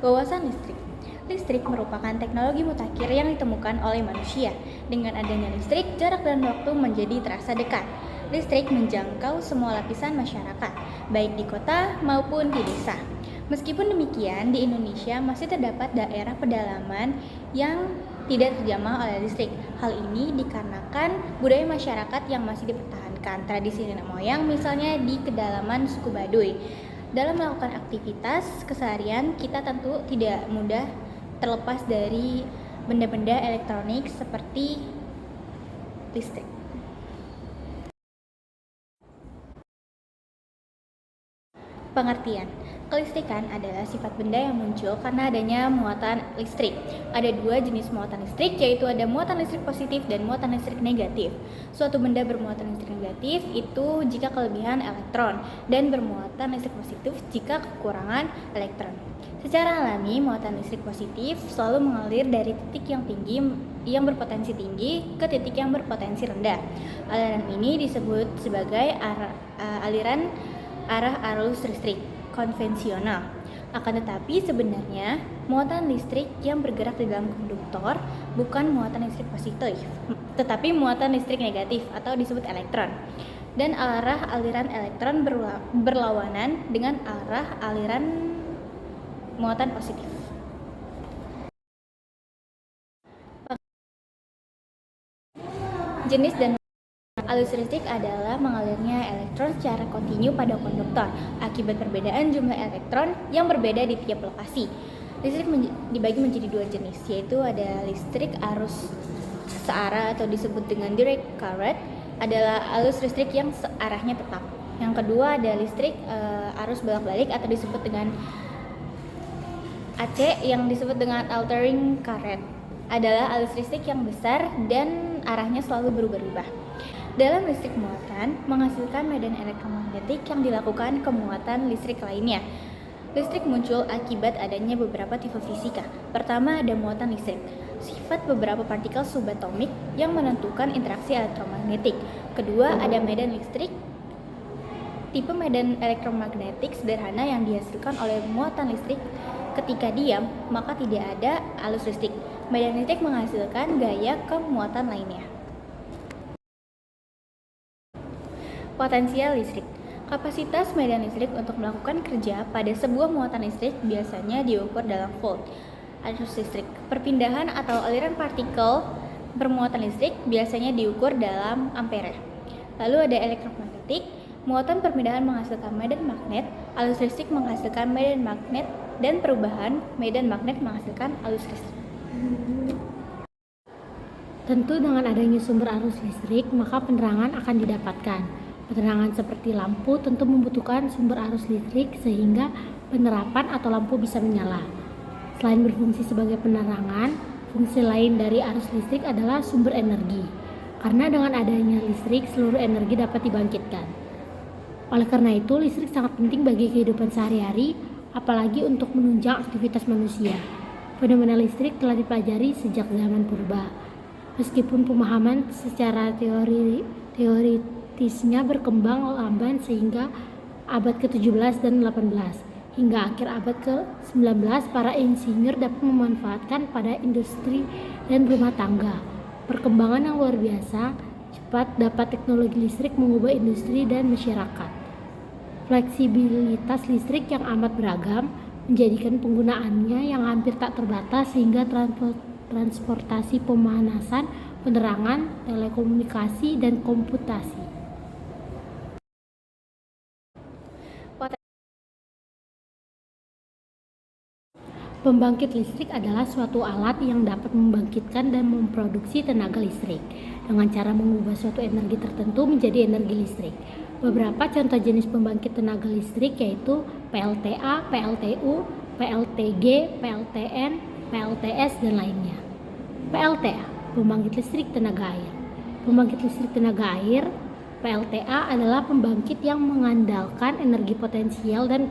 Wawasan listrik. Listrik merupakan teknologi mutakhir yang ditemukan oleh manusia. Dengan adanya listrik, jarak dan waktu menjadi terasa dekat. Listrik menjangkau semua lapisan masyarakat, baik di kota maupun di desa. Meskipun demikian, di Indonesia masih terdapat daerah pedalaman yang tidak terjamah oleh listrik. Hal ini dikarenakan budaya masyarakat yang masih dipertahankan. Tradisi nenek moyang misalnya di kedalaman suku Baduy. Dalam melakukan aktivitas keseharian, kita tentu tidak mudah terlepas dari benda-benda elektronik seperti listrik. Pengertian. Kelistrikan adalah sifat benda yang muncul karena adanya muatan listrik. Ada dua jenis muatan listrik, yaitu ada muatan listrik positif dan muatan listrik negatif. Suatu benda bermuatan listrik negatif itu jika kelebihan elektron dan bermuatan listrik positif jika kekurangan elektron. Secara alami, muatan listrik positif selalu mengalir dari titik yang tinggi yang berpotensi tinggi ke titik yang berpotensi rendah. Aliran ini disebut sebagai aliran arah arus listrik konvensional. Akan tetapi sebenarnya muatan listrik yang bergerak di dalam konduktor bukan muatan listrik positif, tetapi muatan listrik negatif atau disebut elektron. Dan arah aliran elektron berlawanan dengan arah aliran muatan positif. Jenis dan arus listrik adalah mengalirnya elektron secara kontinu pada konduktor akibat perbedaan jumlah elektron yang berbeda di tiap lokasi. Listrik dibagi menjadi dua jenis, yaitu ada listrik arus searah atau disebut dengan direct current, adalah arus listrik yang searahnya tetap. Yang kedua ada listrik arus bolak-balik atau disebut dengan AC yang disebut dengan altering current, adalah arus listrik yang besar dan arahnya selalu berubah-ubah. Dalam listrik muatan, menghasilkan medan elektromagnetik yang dilakukan ke muatan listrik lainnya. Listrik muncul akibat adanya beberapa tipe fisika. Pertama, ada muatan listrik, sifat beberapa partikel subatomik yang menentukan interaksi elektromagnetik. Kedua, ada medan listrik, tipe medan elektromagnetik sederhana yang dihasilkan oleh muatan listrik. Ketika diam, maka tidak ada arus listrik. Medan listrik menghasilkan gaya ke muatan lainnya. Potensial listrik. Kapasitas medan listrik untuk melakukan kerja pada sebuah muatan listrik biasanya diukur dalam volt. Arus listrik. Perpindahan atau aliran partikel bermuatan listrik biasanya diukur dalam ampere. Lalu ada elektromagnetik. Muatan perpindahan menghasilkan medan magnet, arus listrik menghasilkan medan magnet, dan perubahan medan magnet menghasilkan arus listrik. Tentu dengan adanya sumber arus listrik, maka penerangan akan didapatkan. Penerangan seperti lampu tentu membutuhkan sumber arus listrik sehingga penerapan atau lampu bisa menyala. Selain berfungsi sebagai penerangan, fungsi lain dari arus listrik adalah sumber energi. Karena dengan adanya listrik, seluruh energi dapat dibangkitkan. Oleh karena itu, listrik sangat penting bagi kehidupan sehari-hari, apalagi untuk menunjang aktivitas manusia. Fenomena listrik telah dipelajari sejak zaman purba. Meskipun pemahaman secara teoritisnya berkembang lamban sehingga abad ke-17 dan 18. Hingga akhir abad ke-19, para insinyur dapat memanfaatkan pada industri dan rumah tangga. Perkembangan yang luar biasa cepat dapat teknologi listrik mengubah industri dan masyarakat. Fleksibilitas listrik yang amat beragam menjadikan penggunaannya yang hampir tak terbatas sehingga transportasi, pemanasan, penerangan, telekomunikasi, dan komputasi. Pembangkit listrik adalah suatu alat yang dapat membangkitkan dan memproduksi tenaga listrik dengan cara mengubah suatu energi tertentu menjadi energi listrik. Beberapa contoh jenis pembangkit tenaga listrik yaitu PLTA, PLTU, PLTG, PLTN, PLTS, dan lainnya. PLTA, pembangkit listrik tenaga air. Pembangkit listrik tenaga air, PLTA adalah pembangkit yang mengandalkan energi potensial dan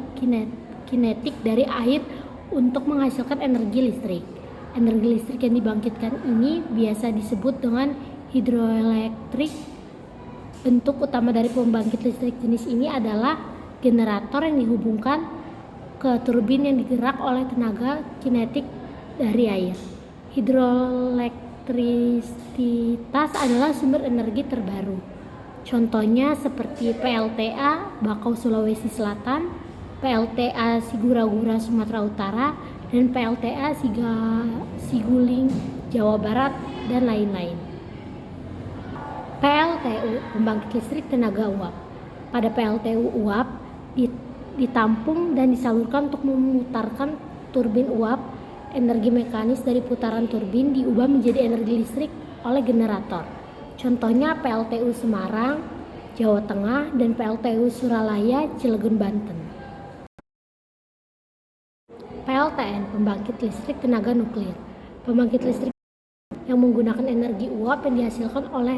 kinetik dari air untuk menghasilkan energi listrik. Energi listrik yang dibangkitkan ini biasa disebut dengan hidroelektrik. Bentuk utama dari pembangkit listrik jenis ini adalah generator yang dihubungkan ke turbin yang digerak oleh tenaga kinetik dari air. Hidroelektrisitas adalah sumber energi terbaru. Contohnya seperti PLTA Bakau Sulawesi Selatan, PLTA Sigura-gura Sumatera Utara, dan PLTA Siguling Jawa Barat, dan lain-lain. PLTU, pembangkit listrik tenaga uap. Pada PLTU, uap ditampung dan disalurkan untuk memutarkan turbin uap. Energi mekanis dari putaran turbin diubah menjadi energi listrik oleh generator. Contohnya PLTU Semarang, Jawa Tengah, dan PLTU Suralaya, Cilegon, Banten. PLTN, pembangkit listrik tenaga nuklir. Pembangkit listrik yang menggunakan energi uap yang dihasilkan oleh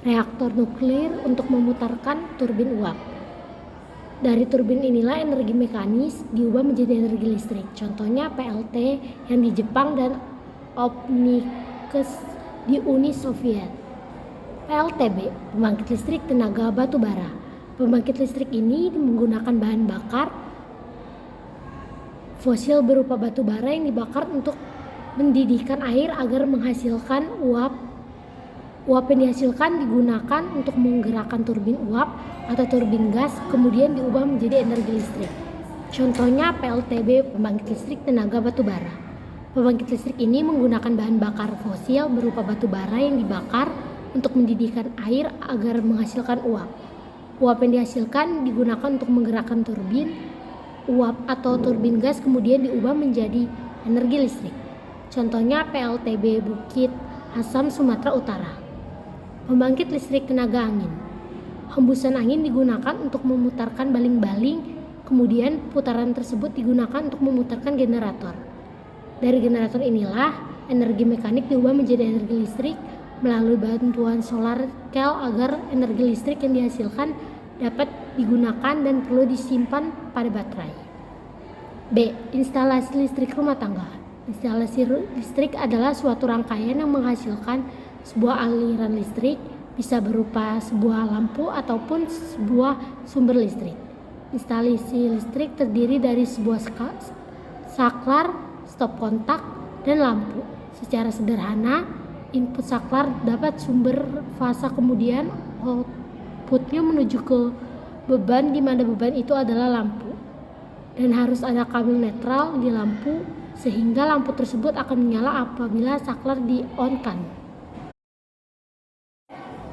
reaktor nuklir untuk memutarkan turbin uap. Dari turbin inilah energi mekanis diubah menjadi energi listrik. Contohnya PLT yang di Jepang dan Opnikus di Uni Soviet. PLTB, pembangkit listrik tenaga batu bara. Pembangkit listrik ini menggunakan bahan bakar fosil berupa batu bara yang dibakar untuk mendidihkan air agar menghasilkan uap. Uap yang dihasilkan digunakan untuk menggerakkan turbin uap atau turbin gas, kemudian diubah menjadi energi listrik. Contohnya PLTB, pembangkit listrik tenaga batu bara. Pembangkit listrik ini menggunakan bahan bakar fosil berupa batu bara yang dibakar untuk mendidihkan air agar menghasilkan uap. Uap yang dihasilkan digunakan untuk menggerakkan turbin uap atau turbin gas, kemudian diubah menjadi energi listrik. Contohnya PLTB Bukit Asam, Sumatera Utara. Pembangkit listrik tenaga angin. Hembusan angin digunakan untuk memutarkan baling-baling, kemudian putaran tersebut digunakan untuk memutarkan generator. Dari generator inilah energi mekanik diubah menjadi energi listrik melalui bantuan solar cell agar energi listrik yang dihasilkan dapat digunakan dan perlu disimpan pada baterai. B. Instalasi listrik rumah tangga. Instalasi listrik adalah suatu rangkaian yang menghasilkan sebuah aliran listrik, bisa berupa sebuah lampu ataupun sebuah sumber listrik. Instalasi listrik terdiri dari sebuah saklar, stop kontak, dan lampu. Secara sederhana, input saklar dapat sumber fasa, kemudian outputnya menuju ke beban di mana beban itu adalah lampu. Dan harus ada kabel netral di lampu sehingga lampu tersebut akan menyala apabila saklar di-on-kan.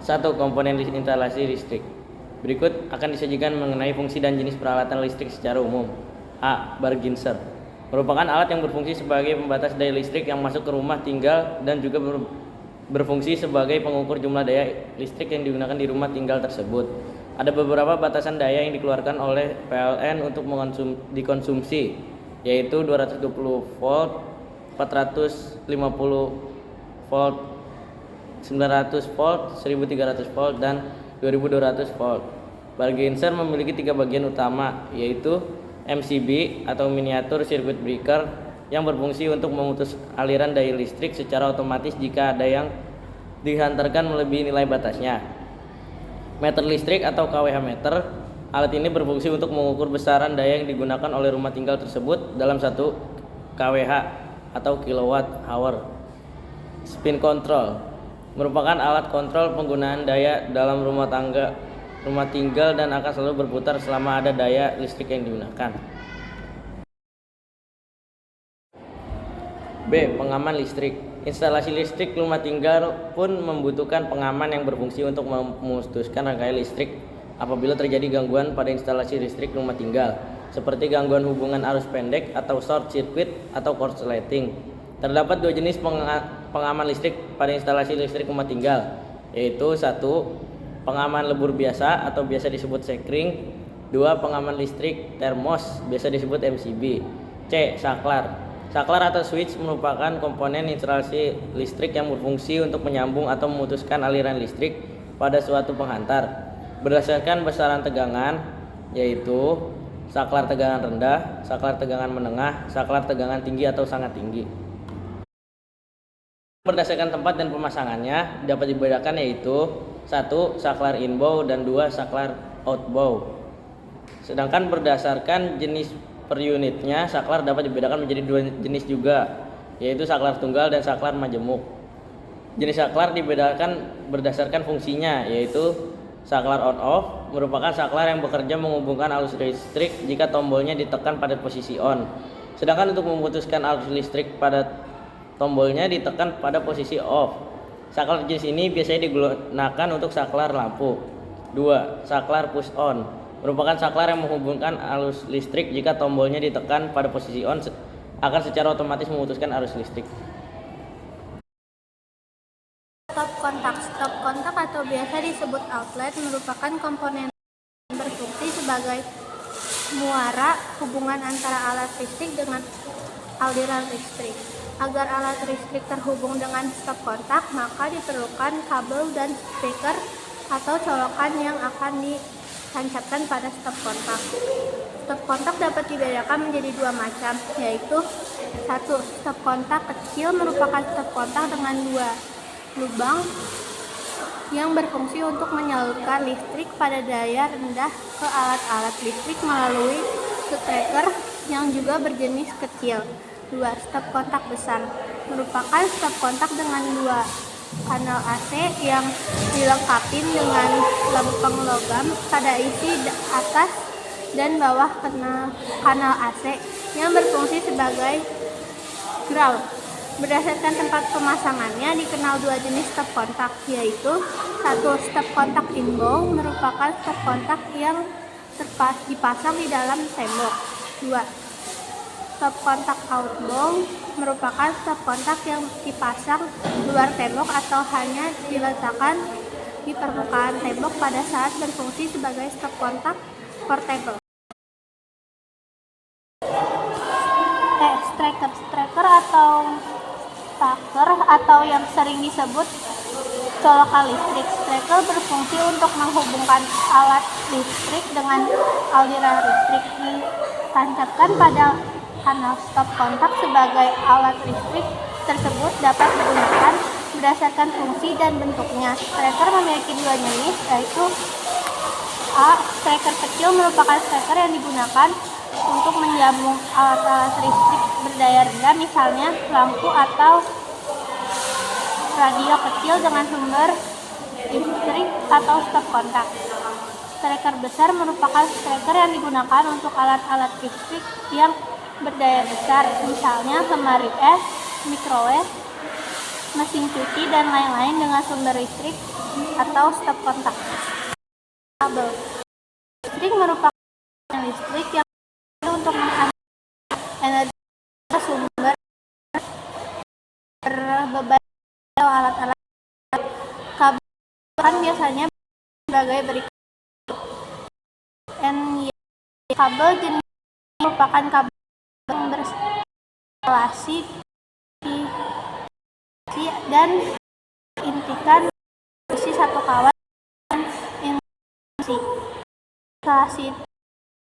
1. Komponen instalasi listrik. Berikut akan disajikan mengenai fungsi dan jenis peralatan listrik secara umum. A. Bargenser merupakan alat yang berfungsi sebagai pembatas daya listrik yang masuk ke rumah tinggal dan juga berfungsi sebagai pengukur jumlah daya listrik yang digunakan di rumah tinggal tersebut. Ada beberapa batasan daya yang dikeluarkan oleh PLN untuk dikonsumsi, yaitu 220 volt, 450 volt, 900 volt, 1300 volt, dan 2200 volt. Bargenser memiliki 3 bagian utama, yaitu MCB atau miniatur circuit breaker yang berfungsi untuk memutus aliran daya listrik secara otomatis jika ada yang dihantarkan melebihi nilai batasnya. Meter listrik atau kWh meter. Alat ini berfungsi untuk mengukur besaran daya yang digunakan oleh rumah tinggal tersebut dalam 1 kWh atau kilowatt hour. Spin control merupakan alat kontrol penggunaan daya dalam rumah tinggal dan akan selalu berputar selama ada daya listrik yang digunakan. B. Pengaman listrik. Instalasi listrik rumah tinggal pun membutuhkan pengaman yang berfungsi untuk memutuskan rangkaian listrik apabila terjadi gangguan pada instalasi listrik rumah tinggal, seperti gangguan hubungan arus pendek atau short circuit atau korsleting. Terdapat 2 jenis pengaman listrik pada instalasi listrik rumah tinggal, yaitu 1. Pengaman lebur biasa atau biasa disebut sekring. 2. Pengaman listrik termos, biasa disebut MCB. C. Saklar. Saklar atau switch merupakan komponen instalasi listrik yang berfungsi untuk menyambung atau memutuskan aliran listrik pada suatu penghantar berdasarkan besaran tegangan, yaitu saklar tegangan rendah, saklar tegangan menengah, saklar tegangan tinggi atau sangat tinggi. Berdasarkan tempat dan pemasangannya dapat dibedakan, yaitu 1. Saklar inbow dan 2. Saklar outbow. Sedangkan berdasarkan jenis per unitnya, saklar dapat dibedakan menjadi dua jenis juga, yaitu saklar tunggal dan saklar majemuk. Jenis saklar dibedakan berdasarkan fungsinya, yaitu saklar on-off merupakan saklar yang bekerja menghubungkan arus listrik jika tombolnya ditekan pada posisi on. Sedangkan untuk memutuskan arus listrik pada tombolnya ditekan pada posisi off. Saklar jenis ini biasanya digunakan untuk saklar lampu. 2. Saklar push on merupakan saklar yang menghubungkan arus listrik jika tombolnya ditekan pada posisi on akan secara otomatis memutuskan arus listrik. Stop kontak atau biasa disebut outlet merupakan komponen berfungsi sebagai muara hubungan antara alat listrik dengan aliran listrik. Agar alat listrik terhubung dengan stop kontak, maka diperlukan kabel dan speaker atau colokan yang akan ditancapkan pada stop kontak. Stop kontak dapat dibedakan menjadi dua macam, yaitu 1. Stop kontak kecil merupakan stop kontak dengan dua lubang yang berfungsi untuk menyalurkan listrik pada daya rendah ke alat-alat listrik melalui striker yang juga berjenis kecil. 2. Stop kontak besar merupakan stop kontak dengan dua kanal AC yang dilengkapi dengan lempeng logam pada isi atas dan bawah kanal AC yang berfungsi sebagai ground. Berdasarkan tempat pemasangannya dikenal dua jenis stop kontak, yaitu 1. Stop kontak inbound merupakan stop kontak yang dipasang di dalam tembok. 2. Stop kontak outbound merupakan stop kontak yang dipasang luar tembok atau hanya diletakkan di permukaan tembok pada saat berfungsi sebagai stop kontak portable. Striker atau staker atau yang sering disebut colokan listrik. Striker berfungsi untuk menghubungkan alat listrik dengan aliran listrik. Ditancapkan pada kanal stop kontak sebagai alat listrik tersebut dapat digunakan berdasarkan fungsi dan bentuknya. Striker memiliki dua jenis, yaitu A. Striker kecil merupakan striker yang digunakan untuk menjamu alat-alat listrik berdaya rendah, misalnya lampu atau radio kecil dengan sumber listrik atau stop kontak. Striker besar merupakan striker yang digunakan untuk alat-alat listrik yang berdaya besar, misalnya lemari es, microwave, mesin cuci, dan lain-lain dengan sumber listrik atau stop kontak. Kabel listrik merupakan listrik yang untuk menghasilkan energi sumber berbeban atau alat-alat. Kabel kan biasanya sebagai berikut. Kabel jenis merupakan kabel yang berinstalasi dan intikan isi satu kawan instalasi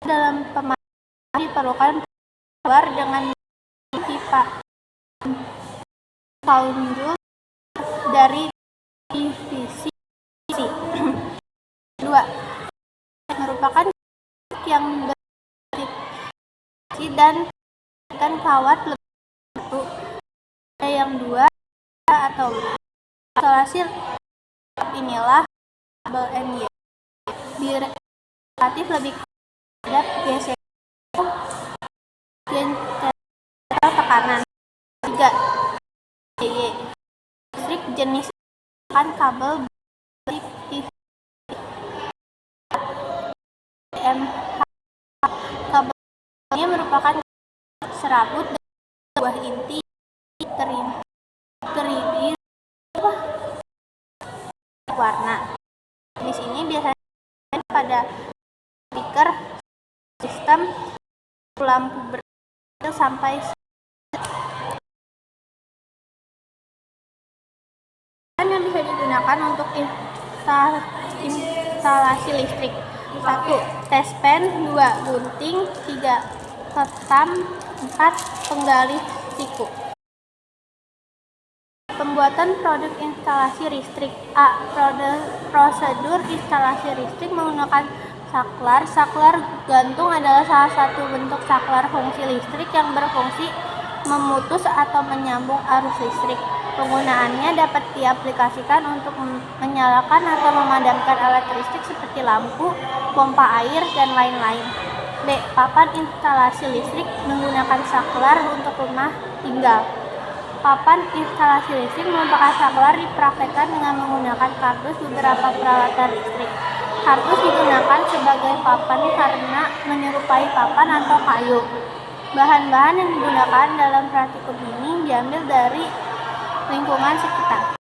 dalam pemasangan diperlukan keluar dengan pipa kaunjul dari divisi. 2. Merupakan yang berfungsi dan kawat lebih satu. Yang 2 atau isolasi inilah kabel NY relatif lebih padat geser dan tekanan. 3. Listrik jenis kabel kabelnya merupakan serabut dan buah inti teriris warna. Jenis ini biasanya pada speaker, sistem lampu berkabel sampai yang bisa digunakan untuk instalasi listrik. 1. Tespen. 2. Gunting. 3. Ketam. 4. Penggali siku. Pembuatan produk instalasi listrik. A. Produk Prosedur instalasi listrik menggunakan saklar. Saklar gantung adalah salah satu bentuk saklar fungsi listrik yang berfungsi memutus atau menyambung arus listrik. Penggunaannya dapat diaplikasikan untuk menyalakan atau memadamkan alat listrik seperti lampu, pompa air, dan lain-lain. B. Papan instalasi listrik menggunakan saklar untuk rumah tinggal. Papan instalasi listrik merupakan saklar dipraktekkan dengan menggunakan kardus beberapa peralatan listrik. Kardus digunakan sebagai papan karena menyerupai papan atau kayu. Bahan-bahan yang digunakan dalam praktikum ini diambil dari lingkungan sekitar.